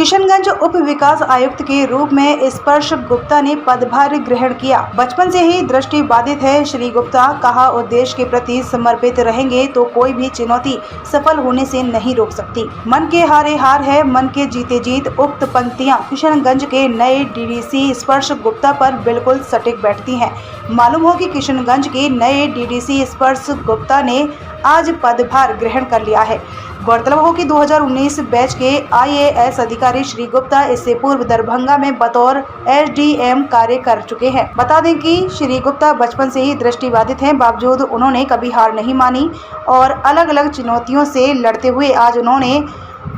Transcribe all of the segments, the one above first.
किशनगंज उप विकास आयुक्त के रूप में स्पर्श गुप्ता ने पदभार ग्रहण किया। बचपन से ही दृष्टि बाधित है श्री गुप्ता। कहा, उद्देश्य के प्रति समर्पित रहेंगे तो कोई भी चुनौती सफल होने से नहीं रोक सकती। मन के हारे हार है, मन के जीते जीत। उक्त पंक्तियां किशनगंज के नए डीडीसी स्पर्श गुप्ता पर बिल्कुल सटीक बैठती हैं। मालूम हो कि किशनगंज के नए डीडीसी स्पर्श गुप्ता ने आज पदभार ग्रहण कर लिया है। गौरतलब हो कि 2019 बैच के IAS अधिकारी श्री गुप्ता इससे पूर्व दरभंगा में बतौर SDM कार्य कर चुके हैं। बता दें कि श्री गुप्ता बचपन से ही दृष्टिबाधित हैं, बावजूद उन्होंने कभी हार नहीं मानी और अलग अलग चुनौतियों से लड़ते हुए आज उन्होंने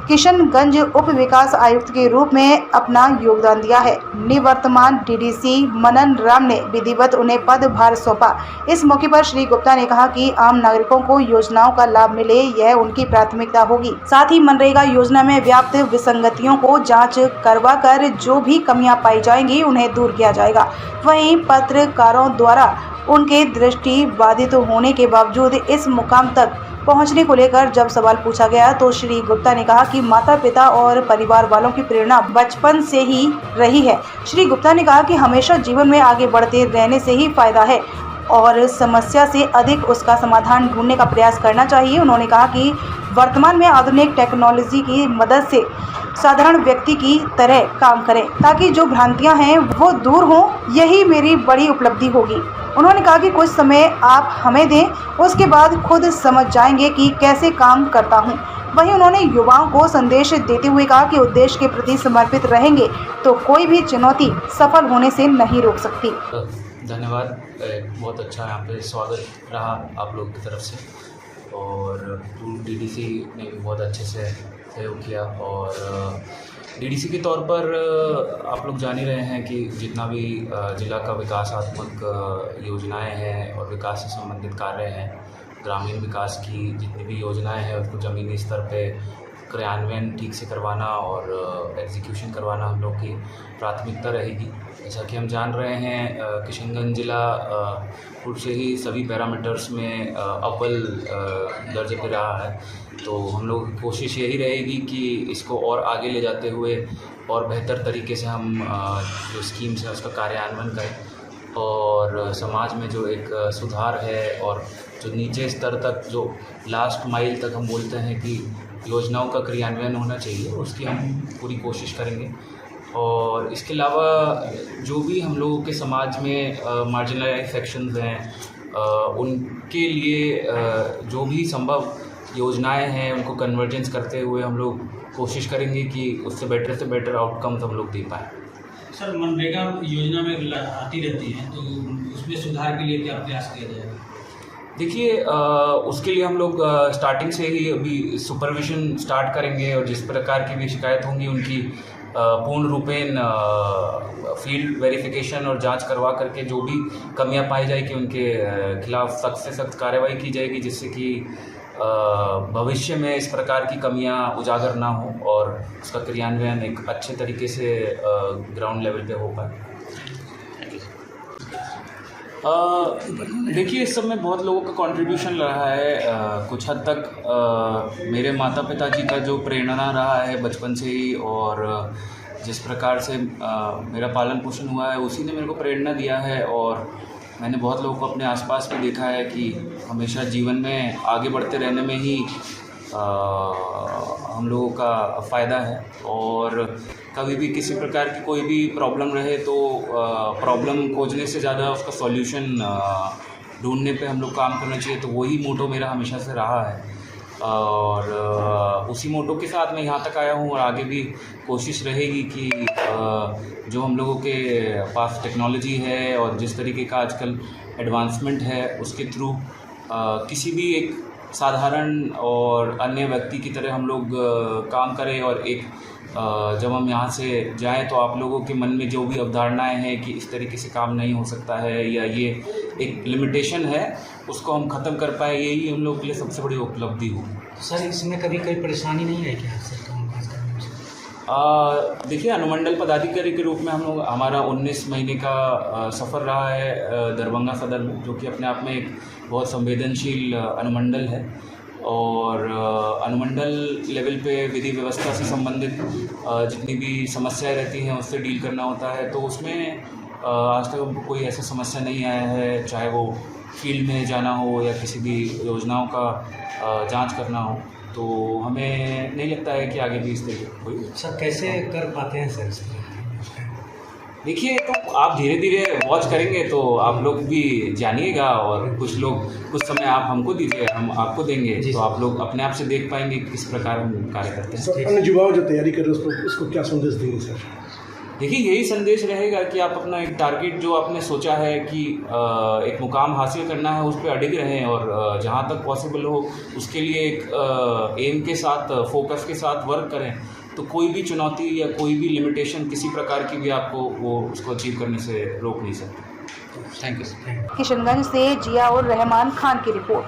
किशनगंज उप विकास आयुक्त के रूप में अपना योगदान दिया है। निवर्तमान DDC मनन राम ने विधिवत उन्हें पदभार सौंपा। इस मौके पर श्री गुप्ता ने कहा कि आम नागरिकों को योजनाओं का लाभ मिले, यह उनकी प्राथमिकता होगी। साथ ही मनरेगा योजना में व्याप्त विसंगतियों को जांच करवाकर जो भी कमियां पाई जाएंगी उन्हें दूर किया जाएगा। वहीं पत्रकारों द्वारा उनके दृष्टि बाधित होने के बावजूद इस मुकाम तक पहुंचने को लेकर जब सवाल पूछा गया तो श्री गुप्ता ने कहा कि माता पिता और परिवार वालों की प्रेरणा बचपन से ही रही है। श्री गुप्ता ने कहा कि हमेशा जीवन में आगे बढ़ते रहने से ही फायदा है और समस्या से अधिक उसका समाधान ढूंढने का प्रयास करना चाहिए। उन्होंने कहा कि वर्तमान में आधुनिक टेक्नोलॉजी की मदद से साधारण व्यक्ति की तरह काम करें ताकि जो भ्रांतियां हैं वो दूर हों, यही मेरी बड़ी उपलब्धि होगी। उन्होंने कहा कि कुछ समय आप हमें दें, उसके बाद खुद समझ जाएंगे कि कैसे काम करता हूं। वहीं उन्होंने युवाओं को संदेश देते हुए कहा कि उद्देश्य के प्रति समर्पित रहेंगे तो कोई भी चुनौती सफल होने से नहीं रोक सकती। धन्यवाद। बहुत अच्छा यहाँ पे स्वागत रहा आप लोग की तरफ से और DDC ने भी बहुत अच्छे से सहयोग किया और DDC के तौर पर आप लोग जान ही रहे हैं कि जितना भी जिला का विकासात्मक योजनाएं हैं और विकास से संबंधित कार्य हैं, ग्रामीण विकास की जितनी भी योजनाएं हैं उसको ज़मीनी स्तर पे क्रियान्वयन ठीक से करवाना और एग्जीक्यूशन करवाना हम लोग की प्राथमिकता रहेगी। जैसा कि हम जान रहे हैं किशनगंज जिला पूर्व से ही सभी पैरामीटर्स में अव्वल दर्जे पर रहा है, तो हम लोग की कोशिश यही रहेगी कि इसको और आगे ले जाते हुए और बेहतर तरीके से हम जो स्कीम्स है उसका कार्यान्वयन करें और समाज में जो एक सुधार है और जो नीचे स्तर तक जो लास्ट माइल तक हम बोलते हैं कि योजनाओं का क्रियान्वयन होना चाहिए, उसकी हम पूरी कोशिश करेंगे। और इसके अलावा जो भी हम लोगों के समाज में मार्जिनलाइज सेक्शंस हैं उनके लिए जो भी संभव योजनाएं हैं उनको कन्वर्जेंस करते हुए हम लोग कोशिश करेंगे कि उससे बेटर आउटकम्स हम लोग दे पाएँ। सर, मनरेगा योजना में आती रहती है तो उसमें सुधार के लिए क्या प्रयास किया जाएगा? देखिए, उसके लिए हम लोग स्टार्टिंग से ही अभी सुपरविजन स्टार्ट करेंगे और जिस प्रकार की भी शिकायत होंगी उनकी पूर्ण रूपेण फील्ड वेरिफिकेशन और जांच करवा करके जो भी कमियां पाई जाएगी उनके खिलाफ सख्त से सख्त कार्रवाई की जाएगी, जिससे कि भविष्य में इस प्रकार की कमियां उजागर ना हो और उसका क्रियान्वयन एक अच्छे तरीके से ग्राउंड लेवल पे हो पाए। देखिए, इस सब में बहुत लोगों का कंट्रीब्यूशन रहा है। कुछ हद तक मेरे माता पिता जी का जो प्रेरणा रहा है बचपन से ही और जिस प्रकार से मेरा पालन पोषण हुआ है उसी ने मेरे को प्रेरणा दिया है और मैंने बहुत लोगों को अपने आसपास में देखा है कि हमेशा जीवन में आगे बढ़ते रहने में ही हम लोगों का फ़ायदा है और कभी भी किसी प्रकार की कोई भी प्रॉब्लम रहे तो प्रॉब्लम खोजने से ज़्यादा उसका सॉल्यूशन ढूंढने पे हम लोग काम करना चाहिए। तो वही मोटो मेरा हमेशा से रहा है और उसी मोटो के साथ मैं यहाँ तक आया हूँ और आगे भी कोशिश रहेगी कि जो हम लोगों के पास टेक्नोलॉजी है और जिस तरीके का आजकल एडवांसमेंट है उसके थ्रू किसी भी एक साधारण और अन्य व्यक्ति की तरह हम लोग काम करें और एक जब हम यहाँ से जाएं तो आप लोगों के मन में जो भी अवधारणाएं हैं कि इस तरीके से काम नहीं हो सकता है या ये एक लिमिटेशन है उसको हम ख़त्म कर पाए, यही हम लोगों के लिए सबसे बड़ी उपलब्धि हो। सर, इसमें कभी कोई परेशानी नहीं है क्या सर काम काज करने में? देखिए, अनुमंडल पदाधिकारी के रूप में हम लोग हमारा 19 महीने का सफ़र रहा है दरभंगा सदर में, जो कि अपने आप में एक बहुत संवेदनशील अनुमंडल है और अनुमंडल लेवल पे विधि व्यवस्था से संबंधित जितनी भी समस्याएं रहती हैं उससे डील करना होता है। तो उसमें आज तक हमको कोई ऐसा समस्या नहीं आया है, चाहे वो फील्ड में जाना हो या किसी भी योजनाओं का जांच करना हो। तो हमें नहीं लगता है कि आगे भी इस तरह कोई। सर कैसे कर पाते हैं सर इस तरह? देखिए, तो आप धीरे धीरे वॉच करेंगे तो आप लोग भी जानिएगा, और कुछ लोग कुछ समय आप हमको दीजिए, हम आपको देंगे, तो आप लोग अपने आप से देख पाएंगे कि किस प्रकार हम कार्य करते हैं। सर अन्य युवाओं जो तैयारी कर रहे हैं उसको क्या संदेश देंगे सर? देखिए, यही संदेश रहेगा कि आप अपना एक टारगेट जो आपने सोचा है कि एक मुकाम हासिल करना है, उस पर अडिग रहें, और जहाँ तक पॉसिबल हो उसके लिए एक एम के साथ, फोकस के साथ वर्क करें। तो कोई भी चुनौती या कोई भी लिमिटेशन किसी प्रकार की भी आपको वो उसको अचीव करने से रोक नहीं सकती। Thank you sir. किशनगंज से जिया और रहमान खान की रिपोर्ट।